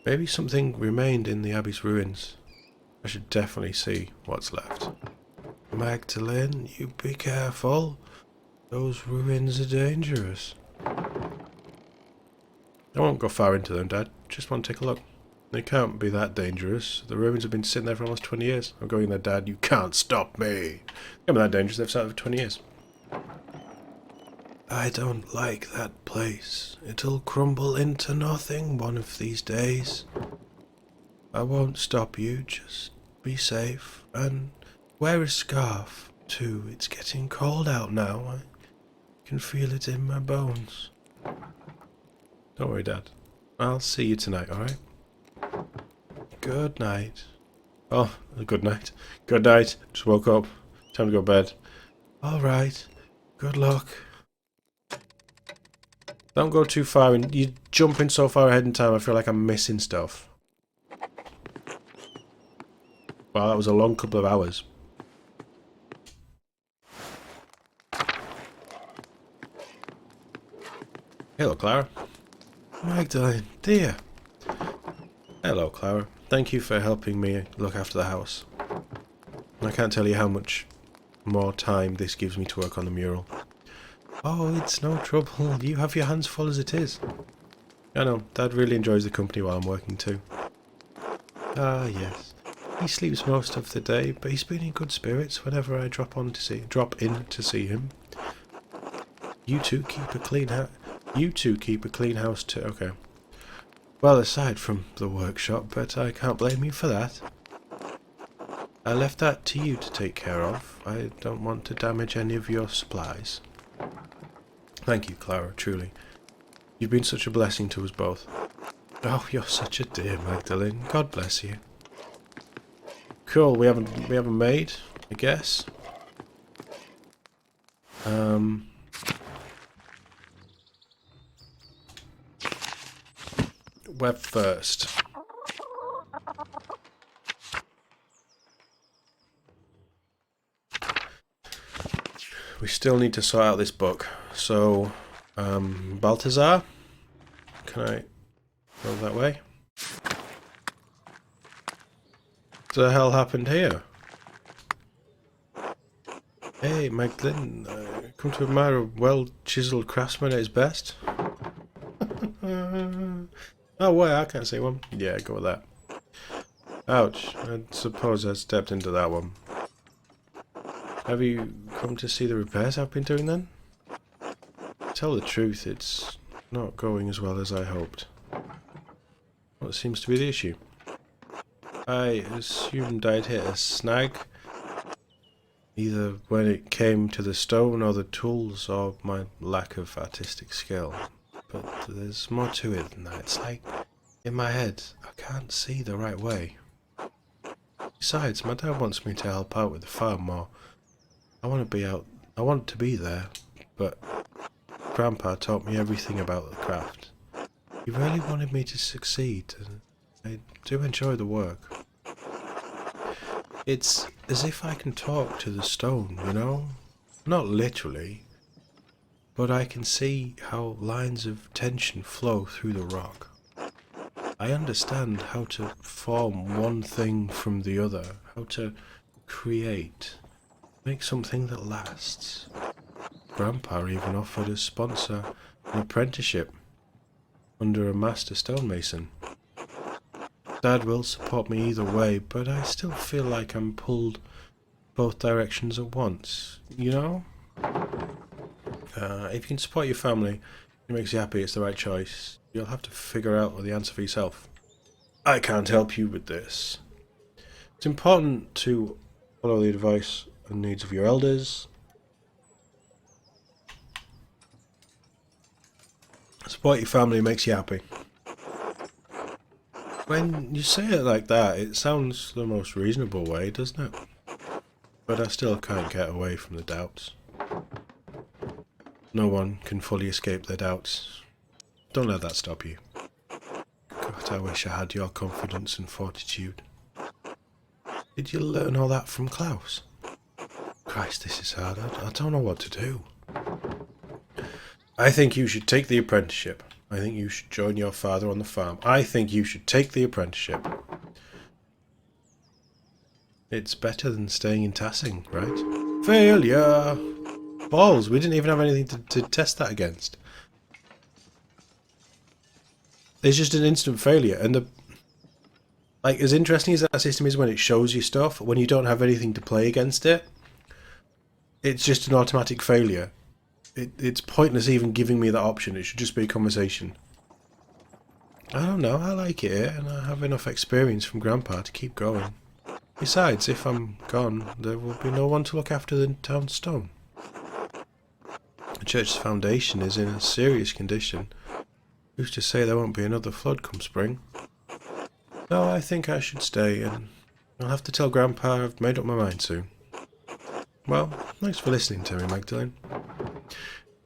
Maybe something remained in the Abbey's ruins. I should definitely see what's left. Magdalene, you be careful. Those ruins are dangerous. I won't go far into them, Dad. Just want to take a look. They can't be that dangerous. The ruins have been sitting there for almost 20 years. I'm going there, Dad. You can't stop me. Can't be that dangerous. They've sat there for 20 years. I don't like that place. It'll crumble into nothing one of these days. I won't stop you. Just be safe. And wear a scarf, too. It's getting cold out now. I can feel it in my bones. Don't worry, Dad. I'll see you tonight, alright? Good night. Oh, good night. Good night. Just woke up. Time to go to bed. Alright. Good luck. Don't go too far in. You're jumping so far ahead in time, I feel like I'm missing stuff. Wow, that was a long couple of hours. Hello, Clara. Magdalene, dear. Hello, Clara. Thank you for helping me look after the house. I can't tell you how much more time this gives me to work on the mural. Oh, it's no trouble. You have your hands full as it is. I know, Dad really enjoys the company while I'm working too. Ah, yes. He sleeps most of the day, but he's been in good spirits whenever I drop in to see him. You two keep a clean house too. Okay. Well, aside from the workshop, but I can't blame you for that. I left that to you to take care of. I don't want to damage any of your supplies. Thank you, Clara, truly. You've been such a blessing to us both. Oh, you're such a dear, Magdalene. God bless you. Cool, we have a maid, I guess. Web first. We still need to sort out this book. So, Balthazar? Can I go that way? What the hell happened here? Hey, Magdalene, come to admire a well-chiseled craftsman at his best? Oh, wait, I can't see one. Yeah, go with that. Ouch, I suppose I stepped into that one. Have you come to see the repairs I've been doing then? To tell the truth, it's not going as well as I hoped. What seems to be the issue? I assumed I'd hit a snag, either when it came to the stone or the tools or my lack of artistic skill. But there's more to it than that. It's like, in my head, I can't see the right way. Besides, my dad wants me to help out with the farm more. I want to be there, but Grandpa taught me everything about the craft. He really wanted me to succeed, and I do enjoy the work. It's as if I can talk to the stone, you know? Not literally, but I can see how lines of tension flow through the rock. I understand how to form one thing from the other, how to create, make something that lasts. Grandpa even offered to sponsor an apprenticeship under a master stonemason. Dad will support me either way, but I still feel like I'm pulled both directions at once, you know? If you can support your family, it makes you happy, it's the right choice. You'll have to figure out the answer for yourself. I can't help you with this. It's important to follow the advice and needs of your elders. Support your family makes you happy. When you say it like that, it sounds the most reasonable way, doesn't it? But I still can't get away from the doubts. No one can fully escape their doubts. Don't let that stop you. God, I wish I had your confidence and fortitude. Did you learn all that from Klaus? Christ, this is hard. I don't know what to do. I think you should take the apprenticeship. I think you should join your father on the farm. I think you should take the apprenticeship. It's better than staying in Tassing, right? Failure! Balls, we didn't even have anything to test that against. It's just an instant failure, and like, as interesting as that system is when it shows you stuff, when you don't have anything to play against it, it's just an automatic failure. It's pointless even giving me that option. It should just be a conversation. I don't know, I like it here, and I have enough experience from Grandpa to keep going. Besides, if I'm gone, there will be no one to look after the town stone. The church's foundation is in a serious condition. Who's to say there won't be another flood come spring? No, I think I should stay, and I'll have to tell Grandpa I've made up my mind soon. Well, thanks for listening to me, Magdalene.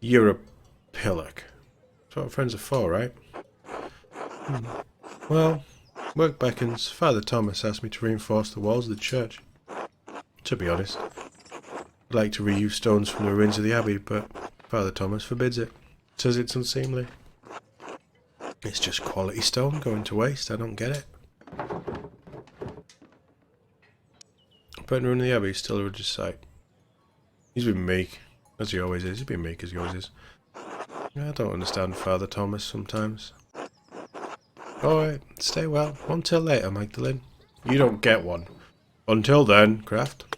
You're a pillock. That's what friends are for, right? Well, work beckons. Father Thomas asked me to reinforce the walls of the church. To be honest, I'd like to reuse stones from the ruins of the abbey, but Father Thomas forbids it. Says it's unseemly. It's just quality stone going to waste. I don't get it. But ruin of the abbey is still a religious site. He's been meek, as he always is. He's been meek as he always is. I don't understand Father Thomas sometimes. Alright, stay well. Until later, Magdalene. You don't get one. Until then, Kraft.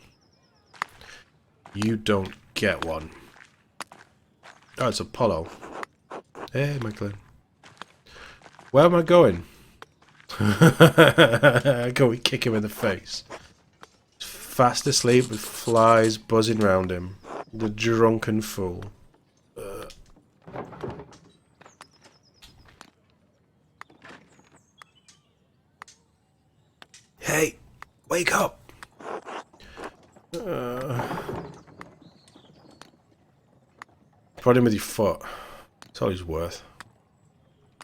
You don't get one. Oh, it's Apollo. Hey, Magdalene. Where am I going? Go and kick him in the face. Fast asleep with flies buzzing round him. The drunken fool. Hey, wake up! Prod him with your foot. That's all he's worth.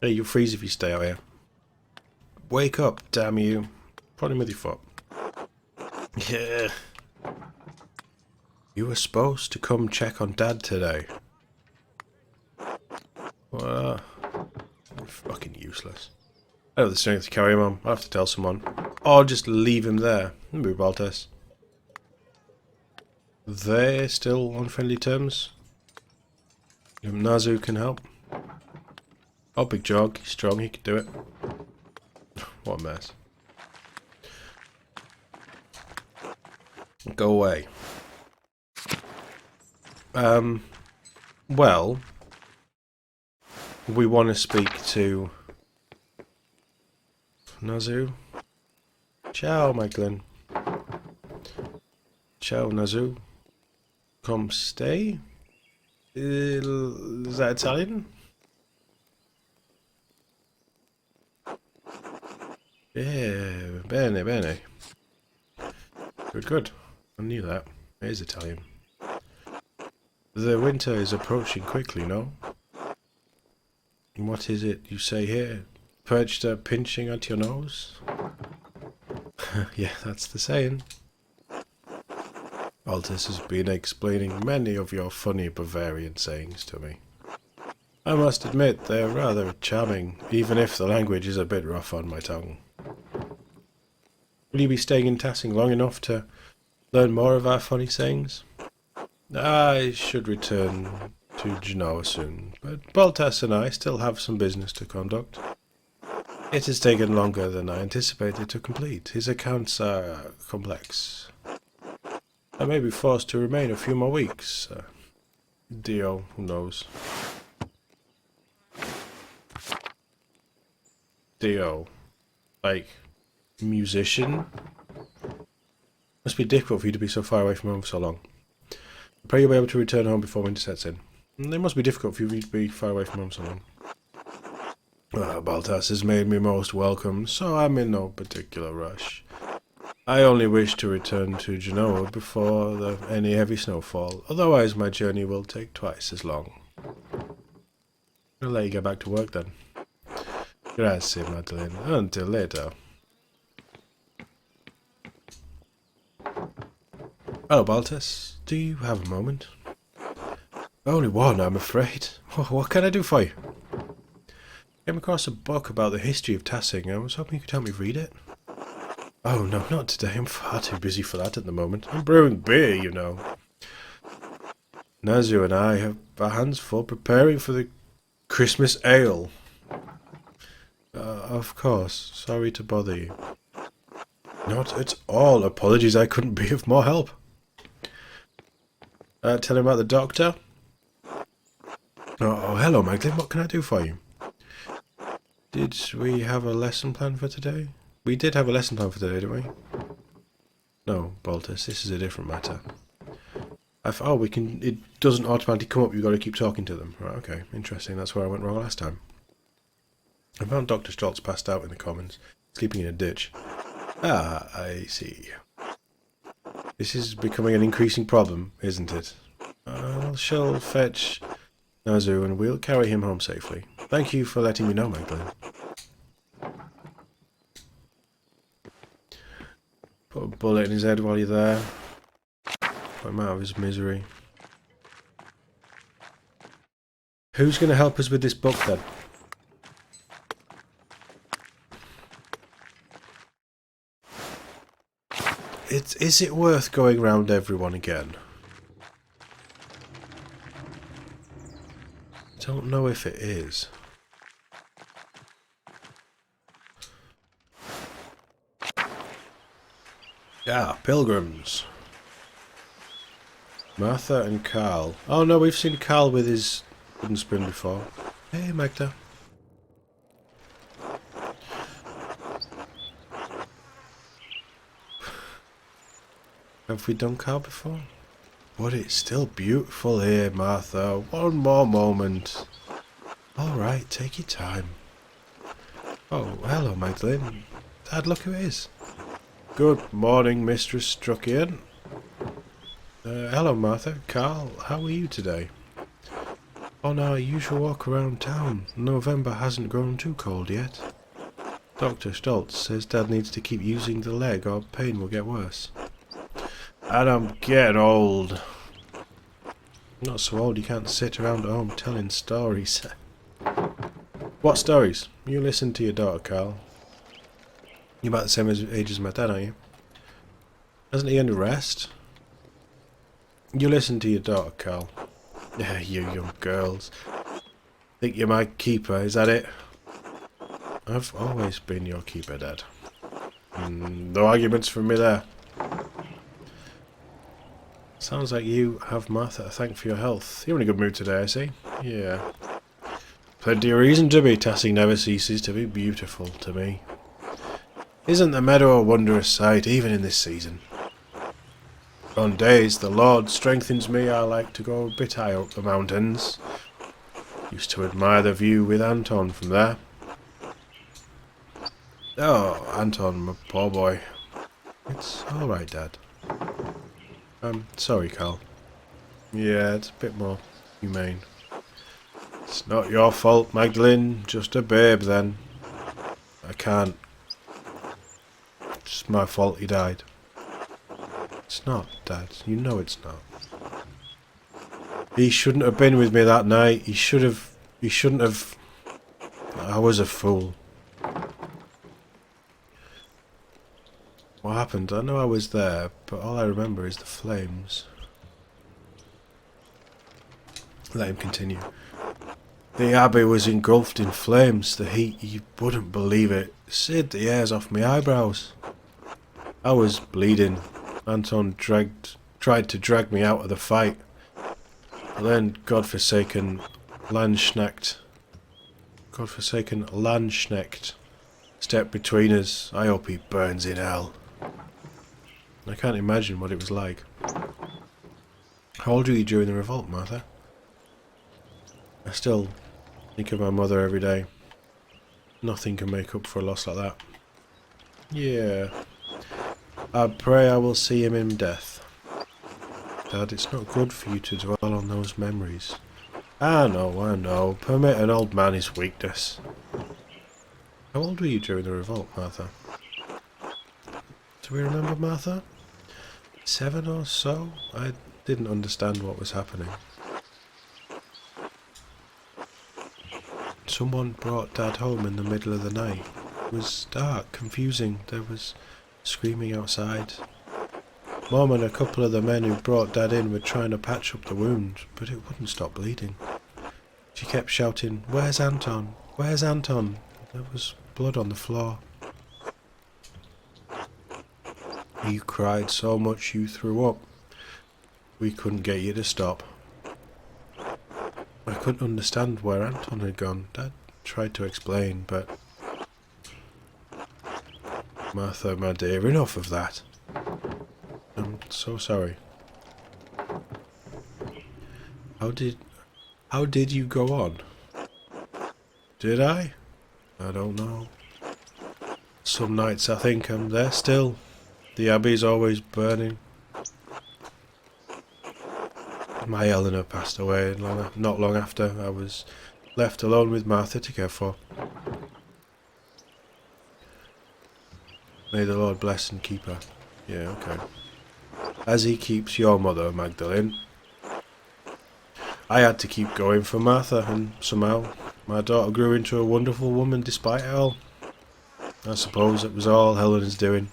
Hey, you'll freeze if you stay out here. Wake up, damn you. Prod him with your foot. Yeah. You were supposed to come check on Dad today. Well, you're fucking useless. I don't have the strength to carry him on. I'll have to tell someone. Or just leave him there. Move, Baltas. They're still on friendly terms. Nazu can help. Oh, Big Jog. He's strong. He could do it. What a mess. Go away. Well, we want to speak to Nazu. Ciao, Magdalene. Ciao, Nazu. Come stay? Is that Italian? Yeah, bene, bene. Good, good. I knew that. It is Italian. The winter is approaching quickly, no? What is it you say here? Perched pinching at your nose? Yeah, that's the saying. Altus has been explaining many of your funny Bavarian sayings to me. I must admit they're rather charming, even if the language is a bit rough on my tongue. Will you be staying in Tassing long enough to learn more of our funny sayings? I should return to Genoa soon, but Baltas and I still have some business to conduct. It has taken longer than I anticipated to complete. His accounts are complex. I may be forced to remain a few more weeks. Dio, who knows? Dio. Like, musician? Must be difficult for you to be so far away from home for so long. I pray you'll be able to return home before winter sets in. It must be difficult for you to be far away from home so long. Baltas has made me most welcome, so I'm in no particular rush. I only wish to return to Genoa before any heavy snowfall, otherwise my journey will take twice as long. I'll let you get back to work then. Grazie, Madeline. Until later. Hello, Baltas. Do you have a moment? Only one, I'm afraid. What can I do for you? Came across a book about the history of tassing. I was hoping you could help me read it. Oh, no, not today. I'm far too busy for that at the moment. I'm brewing beer, you know. Nazu and I have our hands full preparing for the Christmas ale. Of course. Sorry to bother you. Not at all. Apologies, I couldn't be of more help. Tell him about the doctor. Oh, hello, Magdalene. What can I do for you? Did we have a lesson plan for today? We did have a lesson plan for today, didn't we? No, Baltus, this is a different matter. Oh, we can. It doesn't automatically come up. You've got to keep talking to them. Right, okay. Interesting. That's where I went wrong last time. I found Dr. Stoltz passed out in the commons, sleeping in a ditch. Ah, I see. This is becoming an increasing problem, isn't it? I shall fetch Nazu and we'll carry him home safely. Thank you for letting me know, Magdalene. Put a bullet in his head while you're there. Put him out of his misery. Who's going to help us with this book then? Is it worth going round everyone again? I don't know if it is. Yeah, pilgrims. Martha and Carl. Oh no, we've seen Carl with his wooden spoon before. Hey, Magda. Have we done Carl before? But it's still beautiful here, Martha. One more moment. Alright, take your time. Oh, hello, Magdalene. Dad, look who it is. Good morning, Mistress Struckian. Hello, Martha. Carl, how are you today? On our usual walk around town. November hasn't grown too cold yet. Dr. Stoltz says Dad needs to keep using the leg or pain will get worse. And I'm getting old. Not so old you can't sit around at home telling stories. What stories? You listen to your daughter, Carl. You're about the same age as my dad, aren't you? Hasn't he earned a rest? You listen to your daughter, Carl. Yeah, you young girls. Think you're my keeper, is that it? I've always been your keeper, Dad. No arguments from me there. Sounds like you have Martha to thank for your health. You're in a good mood today, I see. Yeah. Plenty of reason to be. Tassing never ceases to be beautiful to me. Isn't the meadow a wondrous sight, even in this season? On days the Lord strengthens me, I like to go a bit higher up the mountains. Used to admire the view with Anton from there. Oh, Anton, my poor boy. It's alright, Dad. Sorry, Carl. Yeah, it's a bit more humane. It's not your fault, Magdalene. Just a babe, then. I can't. It's my fault he died. It's not, Dad. You know it's not. He shouldn't have been with me that night. He shouldn't have. I was a fool. What happened? I know I was there, but all I remember is the flames. Let him continue. The abbey was engulfed in flames. The heat, you wouldn't believe it, seared the hairs off my eyebrows. I was bleeding. Anton tried to drag me out of the fight. But then godforsaken Landsknecht stepped between us. I hope he burns in hell. I can't imagine what it was like. How old were you during the revolt, Martha? I still think of my mother every day. Nothing can make up for a loss like that. Yeah. I pray I will see him in death. Dad, it's not good for you to dwell on those memories. I know. Permit an old man his weakness. How old were you during the revolt, Martha? Do we remember, Martha? 7 or so? I didn't understand what was happening. Someone brought Dad home in the middle of the night. It was dark, confusing. There was screaming outside. Mom and a couple of the men who brought Dad in were trying to patch up the wound, but it wouldn't stop bleeding. She kept shouting, "Where's Anton? Where's Anton?" There was blood on the floor. You cried so much you threw up. We couldn't get you to stop. I couldn't understand where Anton had gone. Dad tried to explain, but... Martha, my dear, enough of that. I'm so sorry. How did you go on? Did I? I don't know. Some nights I think I'm there still. The Abbey's always burning. My Eleanor passed away not long after. I was left alone with Martha to care for. May the Lord bless and keep her. Yeah, okay. As he keeps your mother, Magdalene. I had to keep going for Martha, and somehow my daughter grew into a wonderful woman despite it all. I suppose it was all Helena's doing.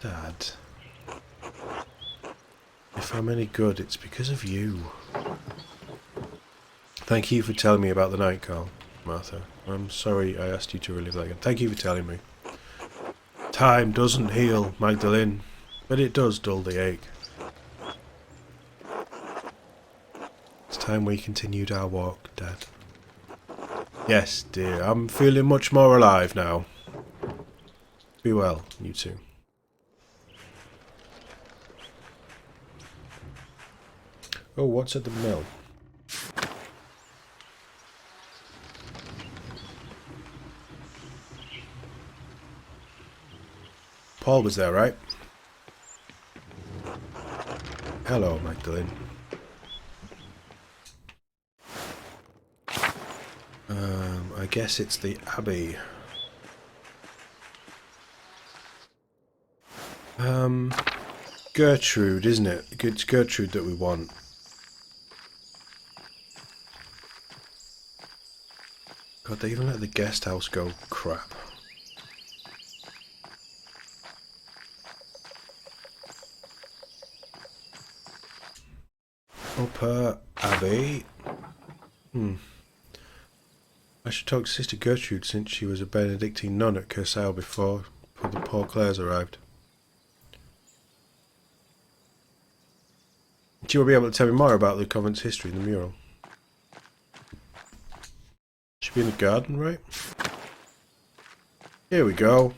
Dad, if I'm any good, it's because of you. Thank you for telling me about the night, Carl, Martha. I'm sorry I asked you to relive that again. Thank you for telling me. Time doesn't heal, Magdalene, but it does dull the ache. It's time we continued our walk, Dad. Yes, dear, I'm feeling much more alive now. Be well, you two. Oh, what's at the mill? Paul was there, right? Hello, Magdalene. I guess it's the Abbey. Gertrude, isn't it? It's Gertrude that we want. God, they even let the guest house go. Crap. Upper Abbey. I should talk to Sister Gertrude since she was a Benedictine nun at Curacao before the poor Clares arrived. She will be able to tell me more about the convent's history in the mural. Should be in the garden, right? Here we go.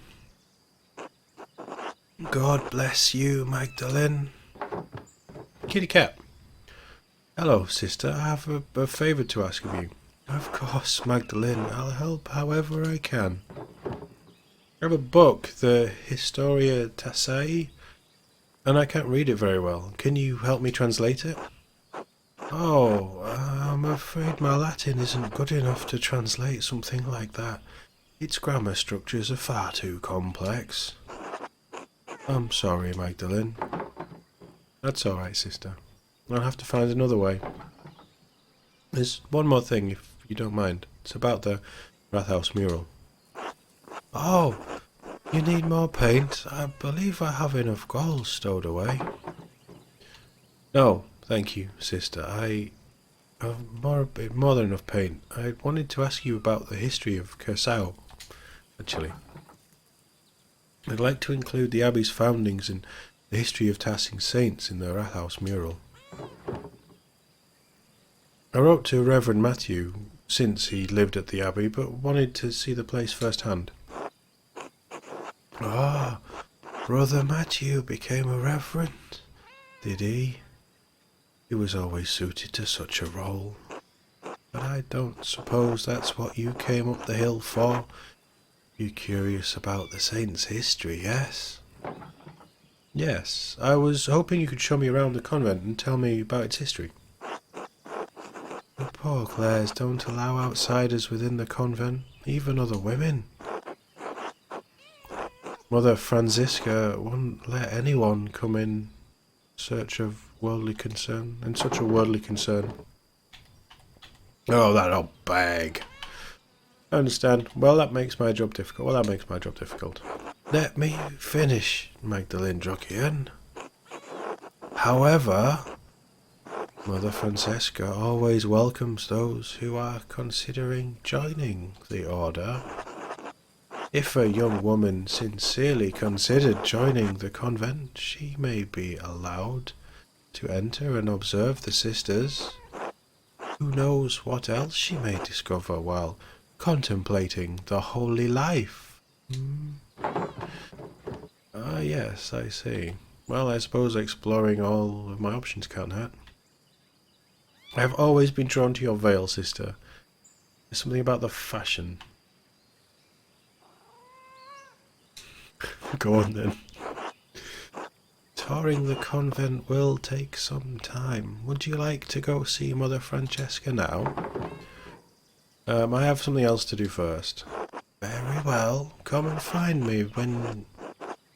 God bless you, Magdalene. Kitty cat. Hello, sister. I have a favour to ask of you. Of course, Magdalene. I'll help however I can. I have a book, the Historia Tassai, and I can't read it very well. Can you help me translate it? Oh, I'm afraid my Latin isn't good enough to translate something like that. Its grammar structures are far too complex. I'm sorry, Magdalene. That's alright, sister. I'll have to find another way. There's one more thing, if you don't mind. It's about the Rathouse mural. Oh, you need more paint? I believe I have enough gold stowed away. No, thank you, sister. I have more than enough paint. I wanted to ask you about the history of Curacao, actually. I'd like to include the Abbey's foundings and the history of Tassing Saints in the Rathouse mural. I wrote to Reverend Matthew, since he lived at the Abbey, but wanted to see the place firsthand. Ah, Brother Matthew became a reverend, did he? He was always suited to such a role. But I don't suppose that's what you came up the hill for. You're curious about the saint's history, yes? Yes, I was hoping you could show me around the convent and tell me about its history. The poor Clares don't allow outsiders within the convent, even other women. Mother Francisca wouldn't let anyone come in search of worldly concern, and such a worldly concern. Oh, that old bag. I understand. Well, that makes my job difficult. Let me finish, Magdalene Druckian. However, Mother Francesca always welcomes those who are considering joining the order. If a young woman sincerely considered joining the convent, she may be allowed to enter and observe the sisters. Who knows what else she may discover while contemplating the holy life? Ah, yes, I see. Well, I suppose exploring all of my options can't hurt. I have always been drawn to your veil, sister. There's something about the fashion. Go on then. Touring the convent will take some time. Would you like to go see Mother Francesca now? I have something else to do first. Very well. Come and find me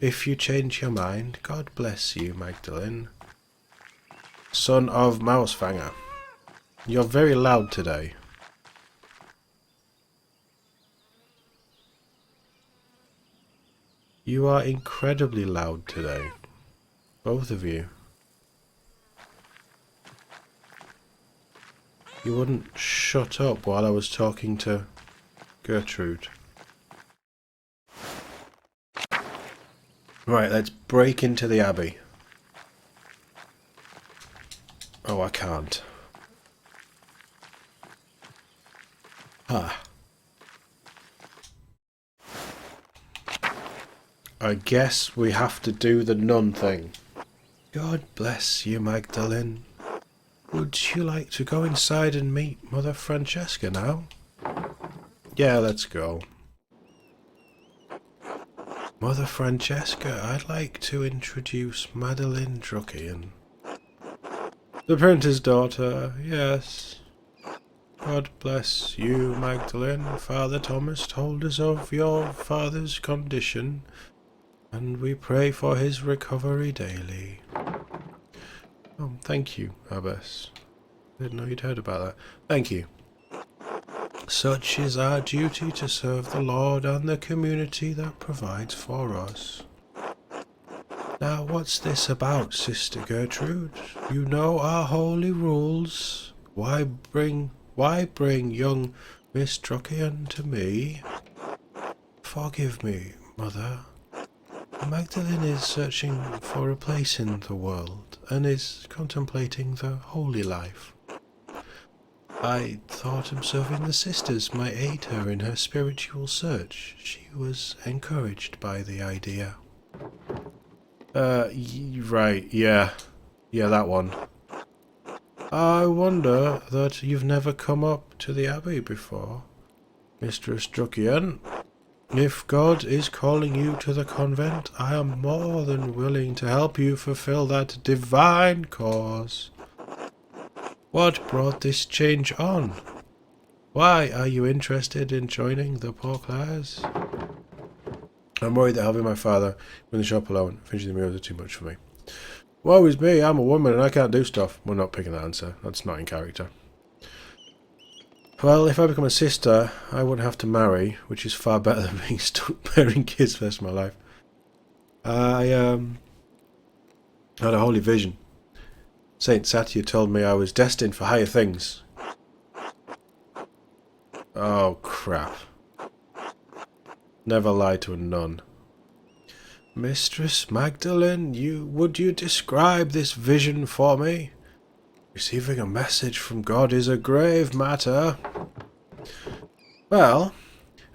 if you change your mind. God bless you, Magdalene. Son of Mousefanger. You're very loud today. You are incredibly loud today. Both of you. You wouldn't shut up while I was talking to Gertrude. Right, let's break into the Abbey. Oh, I can't. Ah. I guess we have to do the nun thing. God bless you, Magdalene. Would you like to go inside and meet Mother Francesca now? Yeah, let's go. Mother Francesca, I'd like to introduce Madeline Druckian. The printer's daughter, yes. God bless you, Magdalene. Father Thomas told us of your father's condition, and we pray for his recovery daily. Oh, thank you, Abbess. I didn't know you'd heard about that. Thank you. Such is our duty to serve the Lord and the community that provides for us. Now, what's this about, Sister Gertrude? You know our holy rules. Why bring young Miss Druckian to me? Forgive me, Mother. Magdalene is searching for a place in the world and is contemplating the holy life. I thought observing the sisters might aid her in her spiritual search. She was encouraged by the idea. Right, yeah. Yeah, that one. I wonder that you've never come up to the Abbey before, Mistress Druckian. If God is calling you to the convent, I am more than willing to help you fulfill that divine cause. What brought this change on? Why are you interested in joining the Pauclairs? I'm worried that having my father in the shop alone, finishing the meals, are too much for me. Woe is me, I'm a woman and I can't do stuff. We're not picking that answer. That's not in character. Well, if I become a sister, I wouldn't have to marry, which is far better than being stuck bearing kids for the rest of my life. I had a holy vision. Saint Satya told me I was destined for higher things. Oh, crap. Never lie to a nun. Mistress Magdalene, would you describe this vision for me? Receiving a message from God is a grave matter. Well,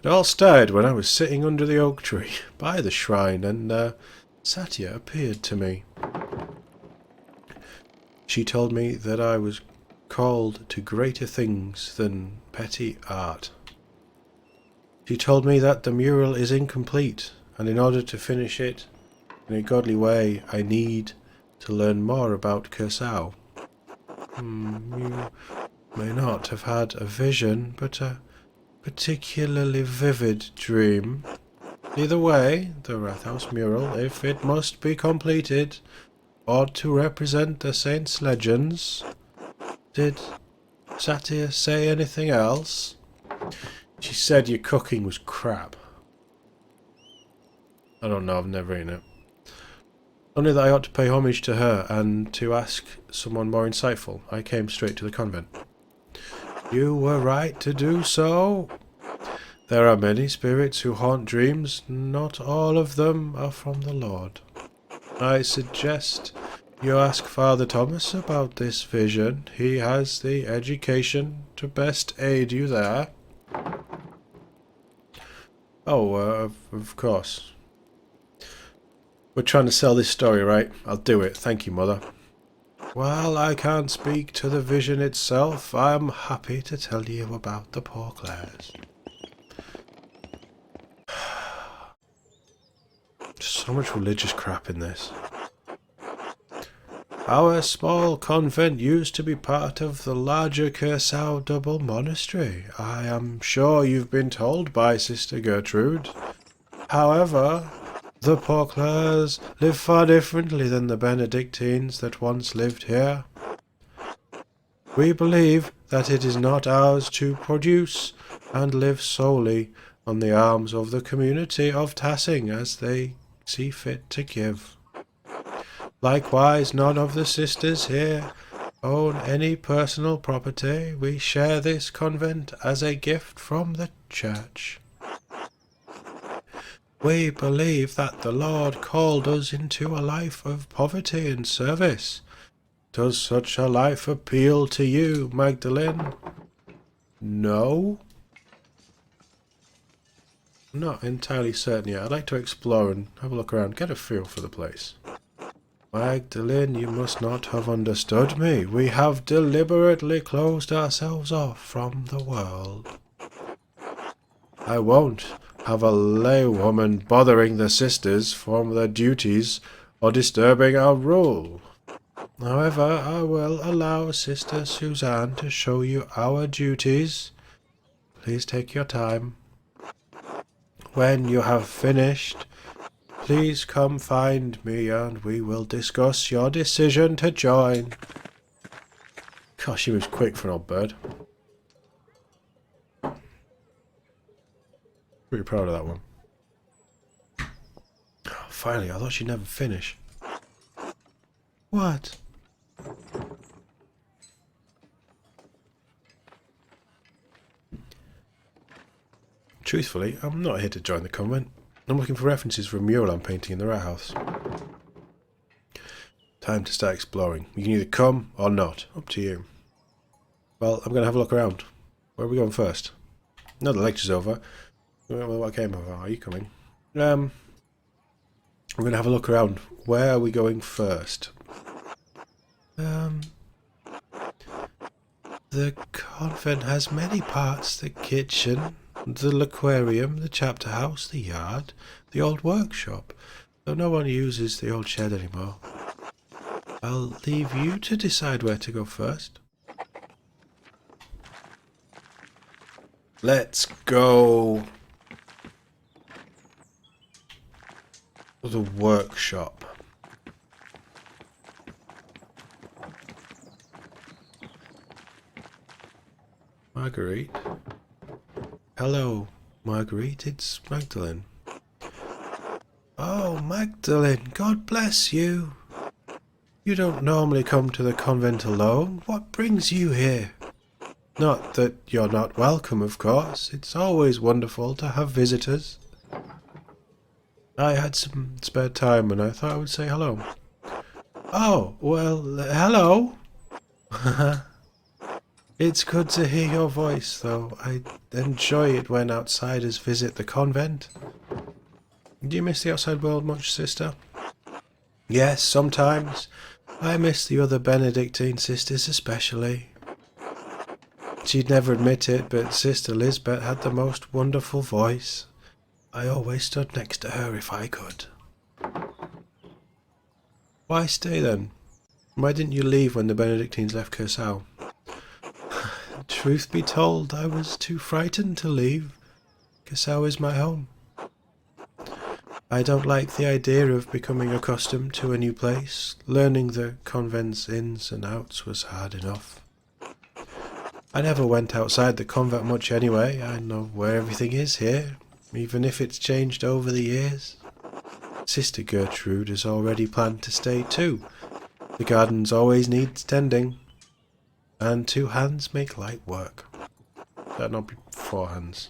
it all started when I was sitting under the oak tree by the shrine and Satya appeared to me. She told me that I was called to greater things than petty art. She told me that the mural is incomplete, and in order to finish it in a godly way, I need to learn more about Curacao. You may not have had a vision, but a particularly vivid dream. Either way, the Rathaus mural, if it must be completed, ought to represent the saints' legends. Did Satya say anything else? She said your cooking was crap. I don't know, I've never eaten it. Only that I ought to pay homage to her and to ask someone more insightful. I came straight to the convent. You were right to do so. There are many spirits who haunt dreams. Not all of them are from the Lord. I suggest you ask Father Thomas about this vision. He has the education to best aid you there. Oh, of course. We're trying to sell this story, right? I'll do it. Thank you, Mother. While I can't speak to the vision itself, I'm happy to tell you about the poor Clares. So much religious crap in this. Our small convent used to be part of the larger Curacao double monastery. I am sure you've been told by Sister Gertrude. However, the poor Clares live far differently than the Benedictines that once lived here. We believe that it is not ours to produce and live solely on the alms of the community of Tassing as they see fit to give. Likewise, none of the sisters here own any personal property. We share this convent as a gift from the church. We believe that the Lord called us into a life of poverty and service. Does such a life appeal to you, Magdalene? No? I'm not entirely certain yet. I'd like to explore and have a look around, get a feel for the place. Magdalene, you must not have understood me. We have deliberately closed ourselves off from the world. I won't have a laywoman bothering the sisters from their duties or disturbing our rule. However, I will allow Sister Suzanne to show you our duties. Please take your time. When you have finished, please come find me and we will discuss your decision to join. Gosh, she was quick for an old bird. Pretty proud of that one. Oh, finally, I thought she'd never finish. What? Truthfully, I'm not here to join the convent. I'm looking for references for a mural I'm painting in the rat house. Time to start exploring. You can either come or not. Up to you. Well, I'm going to have a look around. Where are we going first? No, the lecture's over. Well, what came over? Are you coming? I'm going to have a look around. Where are we going first? The convent has many parts. The kitchen, the aquarium, the chapter house, the yard, the old workshop. Though no one uses the old shed anymore. I'll leave you to decide where to go first. Let's go to the workshop. Marguerite? Hello, Marguerite, it's Magdalene. Oh, Magdalene, God bless you. You don't normally come to the convent alone. What brings you here? Not that you're not welcome, of course. It's always wonderful to have visitors. I had some spare time and I thought I would say hello. Oh, well, hello. It's good to hear your voice, though. I enjoy it when outsiders visit the convent. Do you miss the outside world much, sister? Yes, sometimes. I miss the other Benedictine sisters especially. She'd never admit it, but Sister Lisbeth had the most wonderful voice. I always stood next to her if I could. Why stay then? Why didn't you leave when the Benedictines left Curacao? Truth be told, I was too frightened to leave. Curacao is my home. I don't like the idea of becoming accustomed to a new place. Learning the convent's ins and outs was hard enough. I never went outside the convent much anyway. I know where everything is here, even if it's changed over the years. Sister Gertrude has already planned to stay too. The gardens always needs tending, and 2 hands make light work. That'd not be 4 hands.